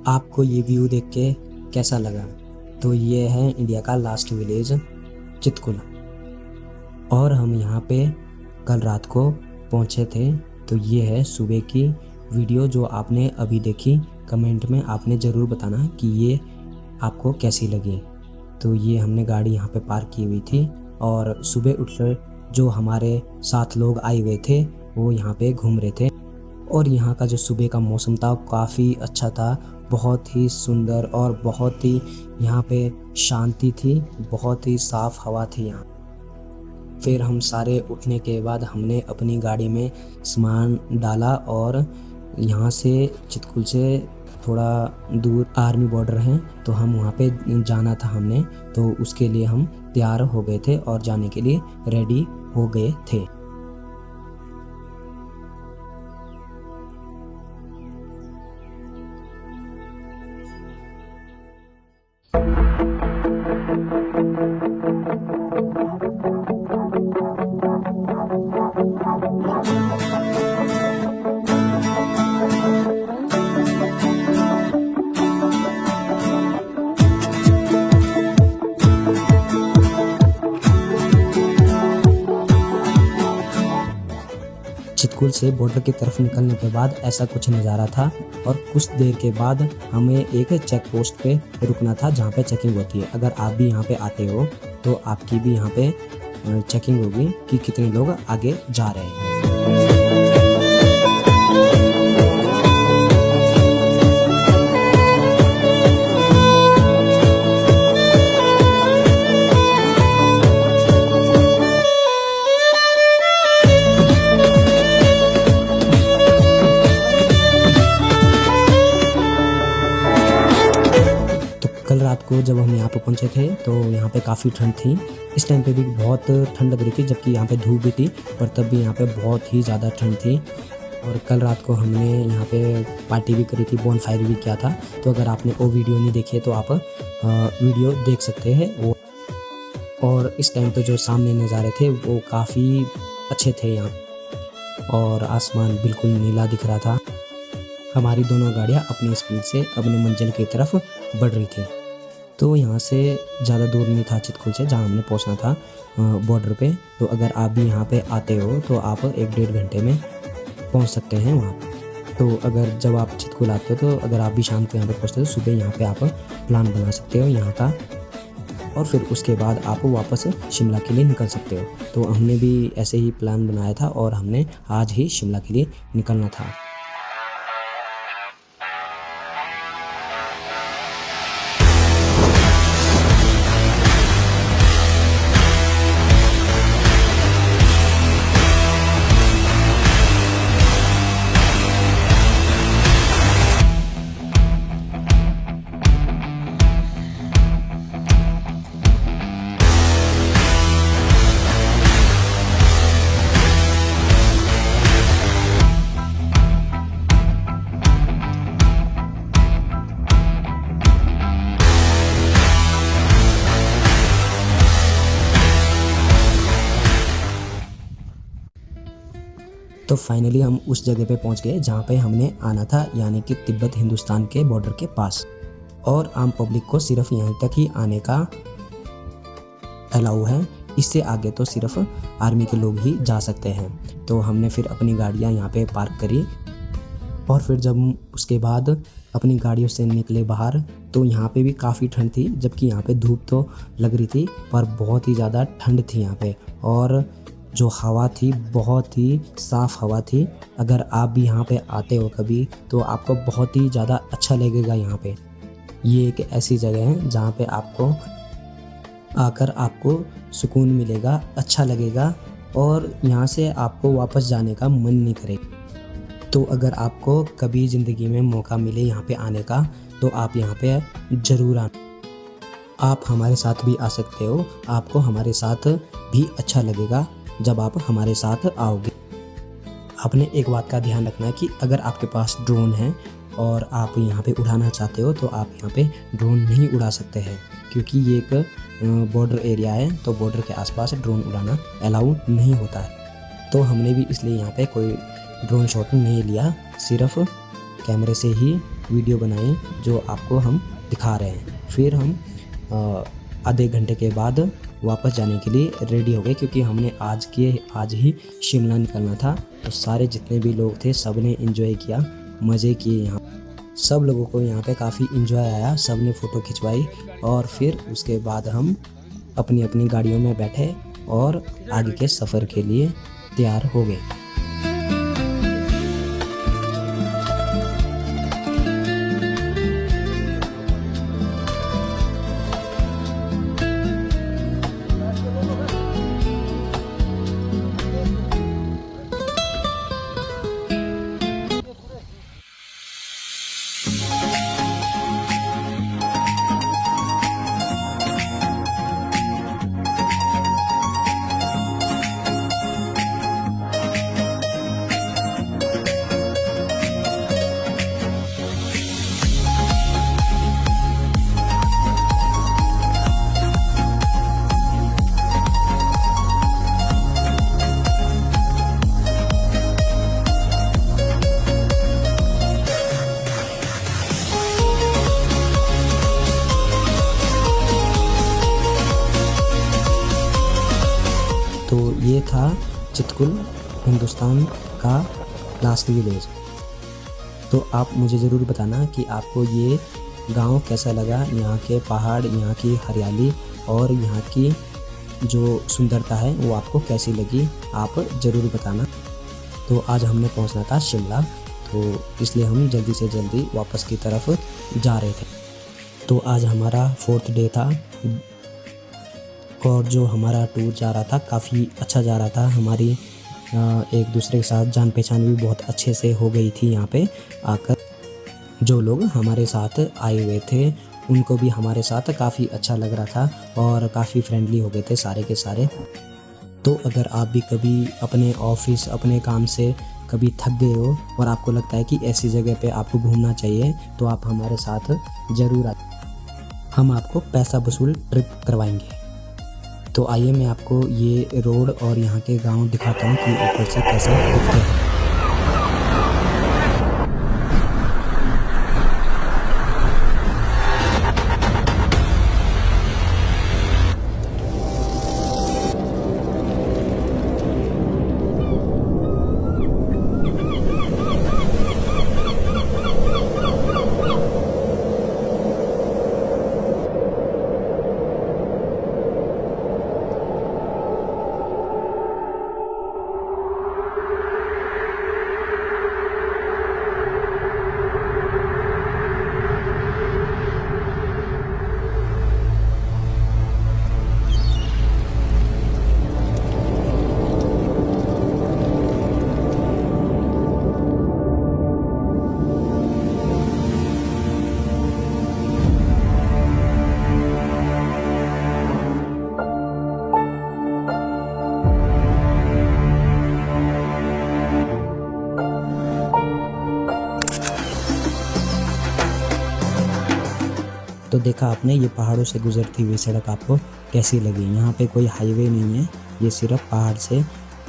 आपको ये व्यू देख के कैसा लगा? तो ये है इंडिया का लास्ट विलेज चितकुल, और हम यहाँ पे कल रात को पहुँचे थे। तो ये है सुबह की वीडियो जो आपने अभी देखी। कमेंट में आपने ज़रूर बताना कि ये आपको कैसी लगी। तो ये हमने गाड़ी यहाँ पे पार्क की हुई थी, और सुबह उठकर जो हमारे साथ लोग आए हुए थे वो यहाँ पे घूम रहे थे। और यहाँ का जो सुबह का मौसम था काफ़ी अच्छा था, बहुत ही सुंदर, और बहुत ही यहाँ पे शांति थी, बहुत ही साफ़ हवा थी यहाँ। फिर हम सारे उठने के बाद हमने अपनी गाड़ी में सामान डाला, और यहाँ से चितकुल से थोड़ा दूर आर्मी बॉर्डर है, तो हम वहाँ पे जाना था हमने। तो उसके लिए हम तैयार हो गए थे और जाने के लिए रेडी हो गए थे। चितकुल से बॉर्डर की तरफ निकलने के बाद ऐसा कुछ नज़ारा था, और कुछ देर के बाद हमें एक चेक पोस्ट पे रुकना था जहाँ पे चेकिंग होती है। अगर आप भी यहाँ पे आते हो तो आपकी भी यहाँ पे चेकिंग होगी कि कितने लोग आगे जा रहे हैं। कल रात को जब हम यहाँ पे पहुँचे थे तो यहाँ पे काफ़ी ठंड थी। इस टाइम पे भी बहुत ठंड लग रही थी, जबकि यहाँ पे धूप भी थी, पर तब भी यहाँ पे बहुत ही ज़्यादा ठंड थी। और कल रात को हमने यहाँ पे पार्टी भी करी थी, बोनफायर भी किया था। तो अगर आपने वो वीडियो नहीं देखी है तो आप वीडियो देख सकते हैं वो। और इस टाइम पे जो सामने नज़ारे थे वो काफ़ी अच्छे थे यहाँ, और आसमान बिल्कुल नीला दिख रहा था। हमारी दोनों गाड़ियाँ अपनी स्पीड से अपनी मंजिल की तरफ बढ़ रही थी। तो यहाँ से ज़्यादा दूर नहीं था चितकुल से, जहाँ हमने पहुँचना था बॉर्डर पे। तो अगर आप भी यहाँ पे आते हो तो आप 1-1.5 घंटे में पहुँच सकते हैं वहाँ। तो अगर जब आप चितकुल आते हो तो अगर आप भी शाम को यहाँ पे पहुँचते हो तो सुबह यहाँ पे आप प्लान बना सकते हो यहाँ का, और फिर उसके बाद आप वापस शिमला के लिए निकल सकते हो। तो हमने भी ऐसे ही प्लान बनाया था, और हमने आज ही शिमला के लिए निकलना था। तो फाइनली हम उस जगह पे पहुंच गए जहाँ पे हमने आना था, यानी कि तिब्बत हिंदुस्तान के बॉर्डर के पास। और आम पब्लिक को सिर्फ यहीं तक ही आने का अलाउ है, इससे आगे तो सिर्फ आर्मी के लोग ही जा सकते हैं। तो हमने फिर अपनी गाड़ियाँ यहाँ पे पार्क करी, और फिर जब उसके बाद अपनी गाड़ियों से निकले बाहर तो यहाँ पे भी काफ़ी ठंड थी, जबकि यहाँ पे धूप तो लग रही थी पर बहुत ही ज़्यादा ठंड थी यहाँ पे। और जो हवा थी बहुत ही साफ़ हवा थी। अगर आप भी यहाँ पे आते हो कभी तो आपको बहुत ही ज़्यादा अच्छा लगेगा यहाँ पे। ये एक ऐसी जगह है जहाँ पे आपको आकर आपको सुकून मिलेगा, अच्छा लगेगा, और यहाँ से आपको वापस जाने का मन नहीं करेगा। तो अगर आपको कभी ज़िंदगी में मौका मिले यहाँ पे आने का तो आप यहाँ पे ज़रूर आना। आप हमारे साथ भी आ सकते हो, आपको हमारे साथ भी अच्छा लगेगा जब आप हमारे साथ आओगे। आपने एक बात का ध्यान रखना है कि अगर आपके पास ड्रोन है और आप यहाँ पे उड़ाना चाहते हो तो आप यहाँ पे ड्रोन नहीं उड़ा सकते हैं, क्योंकि ये एक बॉर्डर एरिया है, तो बॉर्डर के आसपास ड्रोन उड़ाना अलाउ नहीं होता है। तो हमने भी इसलिए यहाँ पे कोई ड्रोन शॉट नहीं लिया, सिर्फ कैमरे से ही वीडियो बनाई जो आपको हम दिखा रहे हैं। फिर हम आधे घंटे के बाद वापस जाने के लिए रेडी हो गए, क्योंकि हमने आज ही शिमला निकलना था। तो सारे जितने भी लोग थे सब ने एंजॉय किया, मज़े किए। यहाँ सब लोगों को यहाँ पे काफ़ी एंजॉय आया, सब ने फ़ोटो खिंचवाई और फिर उसके बाद हम अपनी अपनी गाड़ियों में बैठे और आगे के सफ़र के लिए तैयार हो गए। तो ये था चितकुल, हिंदुस्तान का लास्ट विलेज। तो आप मुझे ज़रूर बताना कि आपको ये गांव कैसा लगा, यहाँ के पहाड़, यहाँ की हरियाली और यहाँ की जो सुंदरता है वो आपको कैसी लगी, आप ज़रूर बताना। तो आज हमने पहुँचना था शिमला, तो इसलिए हम जल्दी से जल्दी वापस की तरफ जा रहे थे। तो आज हमारा 4th डे था और जो हमारा टूर जा रहा था काफ़ी अच्छा जा रहा था। हमारी एक दूसरे के साथ जान पहचान भी बहुत अच्छे से हो गई थी। यहाँ पे आकर जो लोग हमारे साथ आए हुए थे उनको भी हमारे साथ काफ़ी अच्छा लग रहा था और काफ़ी फ्रेंडली हो गए थे सारे के सारे। तो अगर आप भी कभी अपने ऑफिस, अपने काम से कभी थक गए हो और आपको लगता है कि ऐसी जगह पे आपको घूमना चाहिए, तो आप हमारे साथ ज़रूर आए, हम आपको पैसा वसूल ट्रिप करवाएंगे। तो आइए मैं आपको ये रोड और यहाँ के गांव दिखाता हूँ कि ऊपर से कैसे दिखते हैं। तो देखा आपने ये पहाड़ों से गुजरती हुई सड़क आपको कैसी लगी। यहाँ पे कोई हाईवे नहीं है, ये सिर्फ पहाड़ से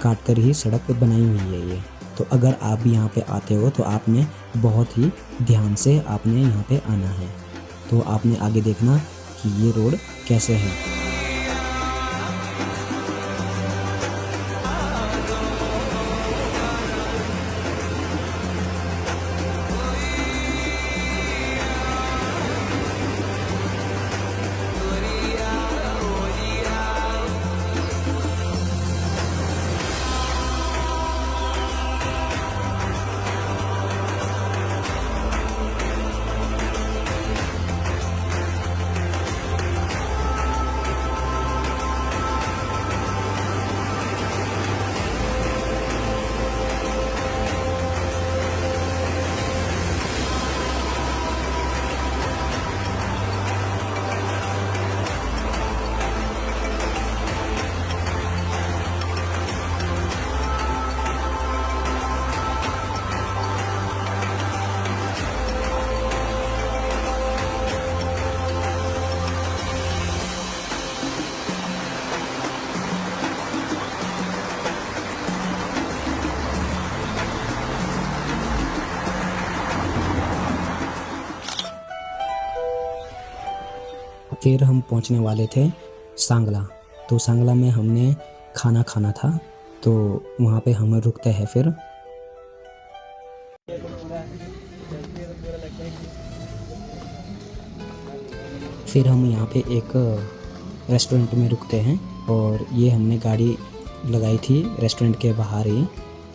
काट कर ही सड़क बनाई हुई है ये। तो अगर आप भी यहाँ पे आते हो तो आपने बहुत ही ध्यान से आपने यहाँ पे आना है। तो आपने आगे देखना कि ये रोड कैसे है। फिर हम पहुंचने वाले थे सांगला। तो सांगला में हमने खाना खाना था, तो वहाँ पे हम रुकते हैं। फिर हम यहाँ पे एक रेस्टोरेंट में रुकते हैं, और ये हमने गाड़ी लगाई थी रेस्टोरेंट के बाहर ही।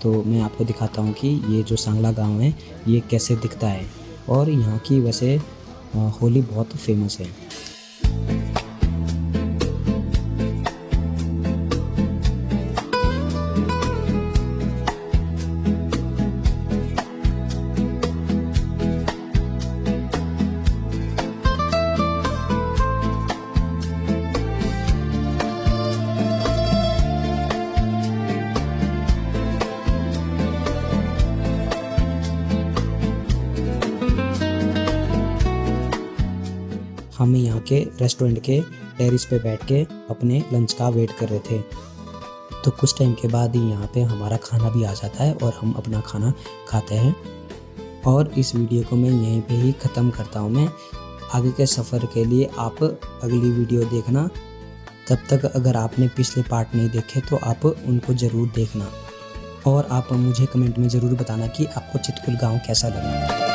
तो मैं आपको दिखाता हूँ कि ये जो सांगला गांव है ये कैसे दिखता है, और यहाँ की वैसे होली बहुत फेमस है। हम यहाँ के रेस्टोरेंट के टेरिस पे बैठ के अपने लंच का वेट कर रहे थे। तो कुछ टाइम के बाद ही यहाँ पे हमारा खाना भी आ जाता है, और हम अपना खाना खाते हैं। और इस वीडियो को मैं यहीं पे ही ख़त्म करता हूँ। मैं आगे के सफ़र के लिए आप अगली वीडियो देखना। तब तक अगर आपने पिछले पार्ट नहीं देखे तो आप उनको ज़रूर देखना, और आप मुझे कमेंट में ज़रूर बताना कि आपको चितकुल गाँव कैसा लगा।